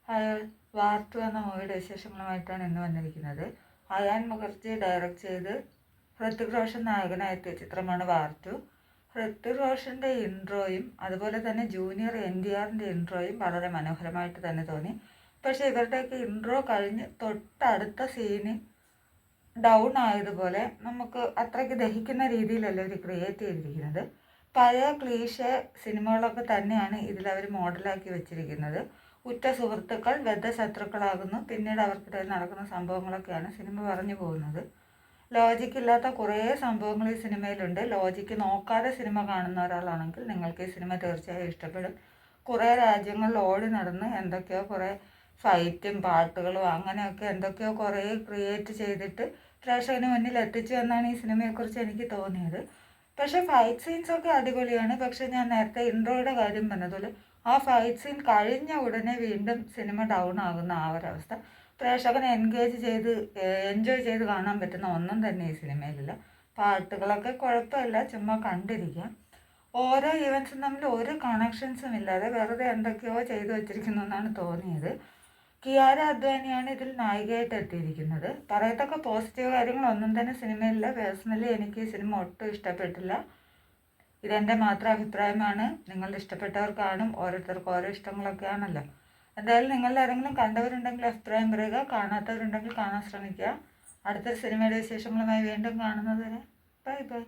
Hi, വാർ 2 എന്ന മൂവിയുടെ വിശേഷങ്ങളുമായിട്ടാണ് ഇന്ന് വന്നിരിക്കുന്നത്. അയാൻ മുഖർജി ഡയറക്റ്റ് ചെയ്ത് ഹൃത്തിക് റോഷൻ നായകനായെത്തിയ ചിത്രമാണ് വാർ 2. ഹൃത്തിക് റോഷൻ്റെ ഇൻട്രോയും അതുപോലെ തന്നെ ജൂനിയർ NTRൻ്റെ ഇൻട്രോയും വളരെ മനോഹരമായിട്ട് തന്നെ തോന്നി. പക്ഷേ ഇവരുടെയൊക്കെ ഇൻട്രോ കഴിഞ്ഞ് തൊട്ടടുത്ത സീന് ഡൗൺ ആയതുപോലെ നമുക്ക് അത്രയ്ക്ക് ദഹിക്കുന്ന രീതിയിലല്ല ഇവർ ക്രിയേറ്റ് ചെയ്തിരിക്കുന്നത്. പഴയ ക്ലീഷ സിനിമകളൊക്കെ തന്നെയാണ് ഇതിലവർ മോഡലാക്കി വെച്ചിരിക്കുന്നത്. ഉറ്റ സുഹൃത്തുക്കൾ ബദ്ധശത്രുക്കളാകുന്നു, പിന്നീട് അവർക്കിടയിൽ നടക്കുന്ന സംഭവങ്ങളൊക്കെയാണ് സിനിമ പറഞ്ഞു പോകുന്നത്. ലോജിക്കില്ലാത്ത കുറേ സംഭവങ്ങൾ ഈ സിനിമയിലുണ്ട്. ലോജിക്ക് നോക്കാതെ സിനിമ കാണുന്ന ഒരാളാണെങ്കിൽ നിങ്ങൾക്ക് ഈ സിനിമ തീർച്ചയായും ഇഷ്ടപ്പെടും. കുറേ രാജ്യങ്ങളിൽ ഓടി നടന്ന് എന്തൊക്കെയോ കുറേ ഫൈറ്റും പാട്ടുകളും അങ്ങനെയൊക്കെ എന്തൊക്കെയോ കുറേ ക്രിയേറ്റ് ചെയ്തിട്ട് പ്രേക്ഷകന് മുന്നിൽ എത്തിച്ചു എന്നാണ് ഈ സിനിമയെക്കുറിച്ച് എനിക്ക് തോന്നിയത്. പക്ഷേ ഫൈറ്റ് സീൻസൊക്കെ അടിപൊളിയാണ്. പക്ഷേ ഞാൻ നേരത്തെ ഇൻട്രോയുടെ കാര്യം പറഞ്ഞതുപോലെ ആ ഫൈറ്റ് സീൻ കഴിഞ്ഞ ഉടനെ വീണ്ടും സിനിമ ഡൗൺ ആകുന്ന ആ ഒരവസ്ഥ. പ്രേക്ഷകനെ എൻജോയ് ചെയ്ത് കാണാൻ പറ്റുന്ന ഒന്നും തന്നെ ഈ സിനിമയിലില്ല. പാട്ടുകളൊക്കെ കുഴപ്പമില്ല, ചുമ്മാ കണ്ടിരിക്കാം. ഓരോ ഈവൻസും തമ്മിൽ ഒരു കണക്ഷൻസും ഇല്ലാതെ വെറുതെ എന്തൊക്കെയോ ചെയ്തു വച്ചിരിക്കുന്നു എന്നാണ് തോന്നിയത്. കിയാര അദ്വാനിയാണ് ഇതിൽ നായികയായിട്ട് എത്തിയിരിക്കുന്നത്. പറയത്തക്ക പോസിറ്റീവ് കാര്യങ്ങളൊന്നും തന്നെ സിനിമയിലില്ല. പേഴ്സണലി എനിക്ക് ഈ സിനിമ ഒട്ടും ഇഷ്ടപ്പെട്ടില്ല. ഇതെൻ്റെ മാത്രം അഭിപ്രായമാണ്. നിങ്ങളുടെ ഇഷ്ടപ്പെട്ടവർ കാണും, ഓരോരുത്തർക്കും ഓരോ ഇഷ്ടങ്ങളൊക്കെ ആണല്ലോ. എന്തായാലും നിങ്ങളുടെ ആരെങ്കിലും കണ്ടവരുണ്ടെങ്കിൽ അഭിപ്രായം പറയുക, കാണാത്തവരുണ്ടെങ്കിൽ കാണാൻ ശ്രമിക്കുക. അടുത്തൊരു സിനിമയുടെ വിശേഷങ്ങളുമായി വീണ്ടും കാണുന്നത് വരെ ബൈ ബൈ.